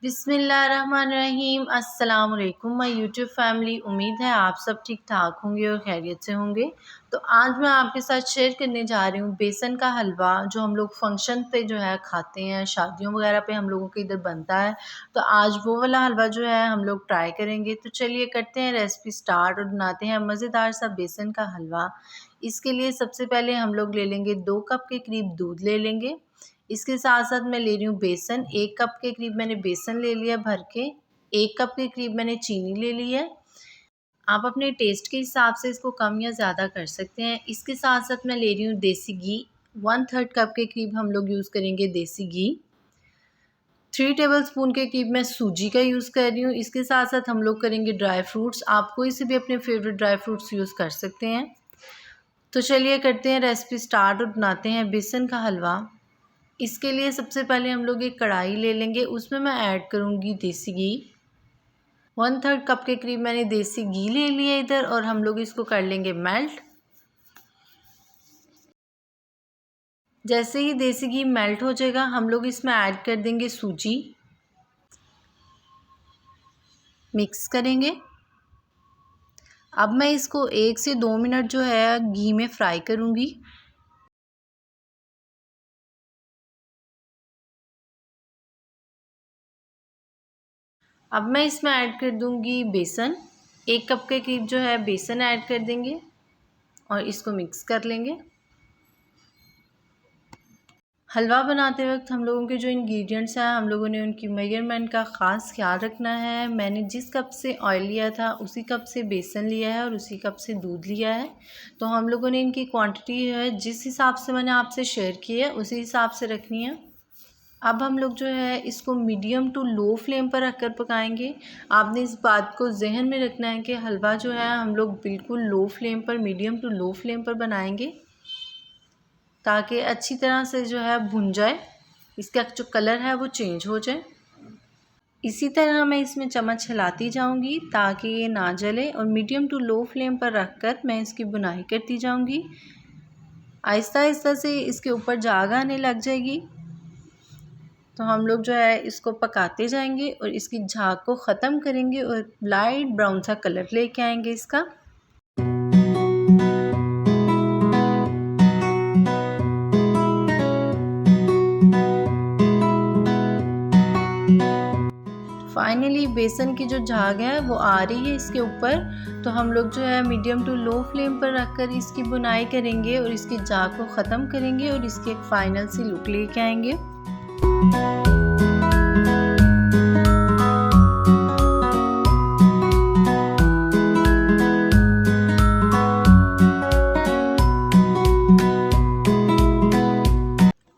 बिस्मिल्लाहिर्रहमानिर्रहीम। अस्सलाम वालेकुम माय यूट्यूब फैमिली। उम्मीद है आप सब ठीक ठाक होंगे और खैरियत से होंगे। तो आज मैं आपके साथ शेयर करने जा रही हूँ बेसन का हलवा, जो हम लोग फंक्शन पे जो है खाते हैं, शादियों वगैरह पे हम लोगों के इधर बनता है। तो आज वो वाला हलवा जो है हम लोग ट्राई करेंगे। तो चलिए करते हैं रेसिपी स्टार्ट और बनाते हैं मज़ेदार सा बेसन का हलवा। इसके लिए सबसे पहले हम लोग ले लेंगे 2 कप के करीब दूध ले लेंगे। इसके साथ साथ मैं ले रही हूँ बेसन, 1 कप के करीब मैंने बेसन ले लिया भर के। 1 कप के करीब मैंने चीनी ले ली है। आप अपने टेस्ट के हिसाब से इसको कम या ज़्यादा कर सकते हैं। इसके साथ साथ मैं ले रही हूँ देसी घी, 1/3 कप के करीब हम लोग यूज़ करेंगे देसी घी। 3 टेबलस्पून के करीब मैं सूजी का यूज़ कर रही हूँ। इसके साथ साथ हम लोग करेंगे ड्राई फ्रूट्स। आप कोई से भी अपने फेवरेट ड्राई फ्रूट्स यूज़ कर सकते हैं। तो चलिए करते हैं रेसिपी स्टार्ट और बनाते हैं बेसन का हलवा। इसके लिए सबसे पहले हम लोग एक कढ़ाई ले लेंगे, उसमें मैं ऐड करूँगी देसी घी। 1/3 कप के करीब मैंने देसी घी ले लिया इधर, और हम लोग इसको कर लेंगे मेल्ट। जैसे ही देसी घी मेल्ट हो जाएगा हम लोग इसमें ऐड कर देंगे सूजी, मिक्स करेंगे। अब मैं इसको 1 से 2 मिनट जो है घी में फ्राई करूँगी। अब मैं इसमें ऐड कर दूँगी बेसन, 1 कप के करीब जो है बेसन ऐड कर देंगे और इसको मिक्स कर लेंगे। हलवा बनाते वक्त हम लोगों के जो इंग्रेडिएंट्स हैं, हम लोगों ने उनकी मेजरमेंट का ख़ास ख्याल रखना है। मैंने जिस कप से ऑयल लिया था उसी कप से बेसन लिया है और उसी कप से दूध लिया है। तो हम लोगों ने इनकी क्वांटिटी है जिस हिसाब से मैंने आपसे शेयर की है उसी हिसाब से रखनी है। अब हम लोग जो है इसको मीडियम टू लो फ्लेम पर रख कर पकाएंगे। आपने इस बात को जहन में रखना है कि हलवा जो है हम लोग बिल्कुल लो फ्लेम पर, मीडियम टू लो फ्लेम पर बनाएंगे, ताकि अच्छी तरह से जो है भुन जाए, इसका जो कलर है वो चेंज हो जाए। इसी तरह मैं इसमें चम्मच हिलाती जाऊंगी ताकि ये ना जले, और मीडियम टू लो फ्लेम पर रखकर मैं इसकी बुनाई करती जाऊंगी। आहिस्ता आहिस्ता से इसके ऊपर जाग आने लग जाएगी, तो हम लोग जो है इसको पकाते जाएंगे और इसकी झाग को ख़त्म करेंगे और लाइट ब्राउन सा कलर लेके आएंगे इसका। फाइनली बेसन की जो झाग है वो आ रही है इसके ऊपर। तो हम लोग जो है मीडियम टू लो फ्लेम पर रखकर इसकी बुनाई करेंगे और इसकी झाग को ख़त्म करेंगे और इसकी एक फ़ाइनल सी लुक लेके आएंगे।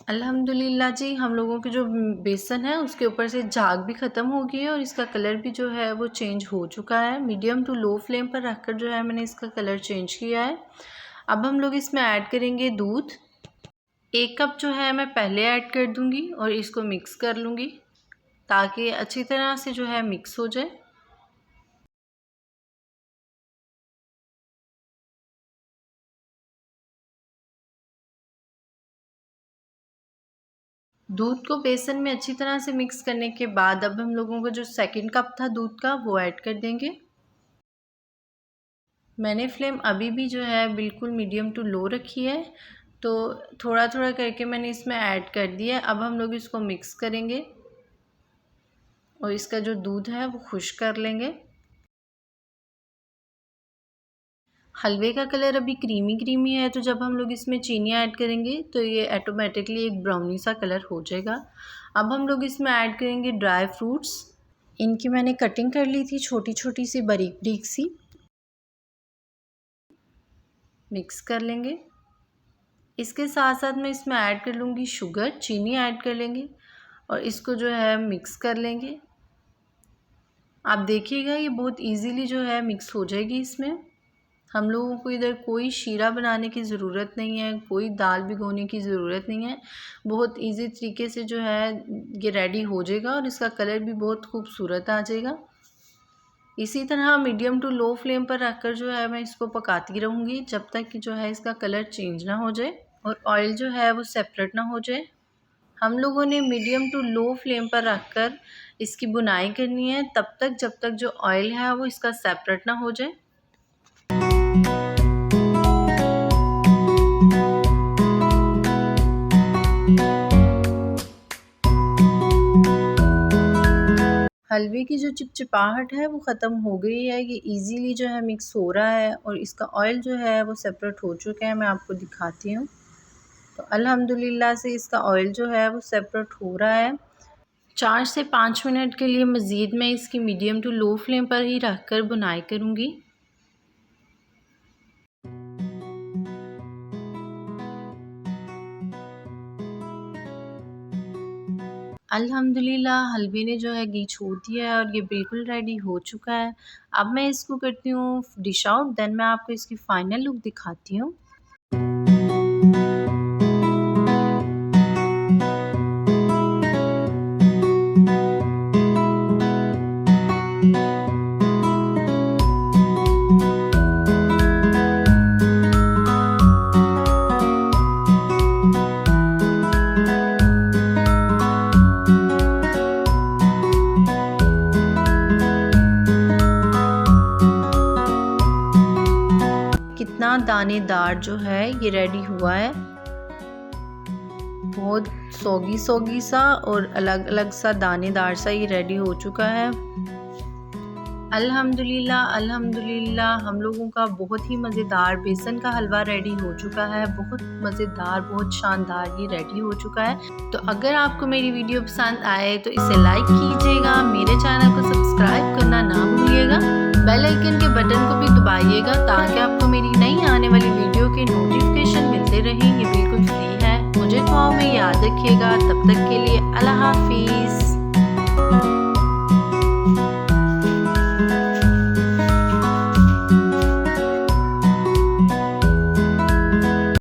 अल्हम्दुलिल्लाह जी, हम लोगों के जो बेसन है उसके ऊपर से झाग भी ख़त्म हो गई है और इसका कलर भी जो है वो चेंज हो चुका है। मीडियम टू लो फ्लेम पर रखकर जो है मैंने इसका कलर चेंज किया है। अब हम लोग इसमें ऐड करेंगे दूध। 1 कप जो है मैं पहले ऐड कर दूँगी और इसको मिक्स कर लूँगी ताकि अच्छी तरह से जो है मिक्स हो जाए। दूध को बेसन में अच्छी तरह से मिक्स करने के बाद अब हम लोगों का जो सेकंड कप था दूध का वो ऐड कर देंगे। मैंने फ्लेम अभी भी जो है बिल्कुल मीडियम टू लो रखी है, तो थोड़ा थोड़ा करके मैंने इसमें ऐड कर दिया है। अब हम लोग इसको मिक्स करेंगे और इसका जो दूध है वो खुश्क कर लेंगे। हलवे का कलर अभी क्रीमी क्रीमी है, तो जब हम लोग इसमें चीनी ऐड करेंगे तो ये ऑटोमेटिकली एक ब्राउनी सा कलर हो जाएगा। अब हम लोग इसमें ऐड करेंगे ड्राई फ्रूट्स। इनकी मैंने कटिंग कर ली थी छोटी छोटी सी, बारीक बारीक सी। मिक्स कर लेंगे। इसके साथ साथ मैं इसमें ऐड कर लूँगी शुगर, चीनी ऐड कर लेंगे और इसको जो है मिक्स कर लेंगे। आप देखिएगा ये बहुत इजीली जो है मिक्स हो जाएगी इसमें। हम लोगों को इधर कोई शीरा बनाने की ज़रूरत नहीं है, कोई दाल भिगोने की ज़रूरत नहीं है। बहुत इजी तरीके से जो है ये रेडी हो जाएगा और इसका कलर भी बहुत खूबसूरत आ जाएगा। इसी तरह मीडियम टू लो फ्लेम पर रखकर जो है मैं इसको पकाती रहूँगी जब तक कि जो है इसका कलर चेंज ना हो जाए और ऑयल जो है वो सेपरेट ना हो जाए। हम लोगों ने मीडियम टू लो फ्लेम पर रखकर इसकी बुनाई करनी है तब तक जब तक जो ऑयल है वो इसका सेपरेट ना हो जाए। हलवे की जो चिपचिपाहट है वो ख़त्म हो गई है, ये इजीली जो है मिक्स हो रहा है और इसका ऑयल जो है वो सेपरेट हो चुका है। मैं आपको दिखाती हूँ। तो अल्हम्दुलिल्लाह से इसका ऑयल जो है वो सेपरेट हो रहा है। 4 से 5 मिनट के लिए मज़ीद मैं इसकी मीडियम टू लो फ्लेम पर ही रखकर बुनाई करूँगी। अल्हम्दुलिल्लाह हलवे ने जो है घी छोड़ दिया है और ये बिल्कुल रेडी हो चुका है। अब मैं इसको करती हूँ डिश आउट, देन मैं आपको इसकी फ़ाइनल लुक दिखाती हूँ। कितना दानेदार जो है ये रेडी हुआ है, बहुत सौगी सौगी सा और अलग अलग सा दानेदार सा ये रेडी हो चुका है। अल्हम्दुलिल्लाह अल्हम्दुलिल्लाह हम लोगों का बहुत ही मज़ेदार बेसन का हलवा रेडी हो चुका है। बहुत मज़ेदार, बहुत शानदार ये रेडी हो चुका है। तो अगर आपको मेरी वीडियो पसंद आए तो इसे लाइक कीजिएगा, मेरे चैनल को सब्सक्राइब करना ना भूलिएगा, बेल आइकन के बटन को भी दबाइएगा ताकि आपको मेरी नई आने वाली वीडियो के नोटिफिकेशन मिलते रहें। ये बिल्कुल फ्री है। मुझे दुआओं में याद रखिएगा। तब तक के लिए अल्लाह हाफिज़।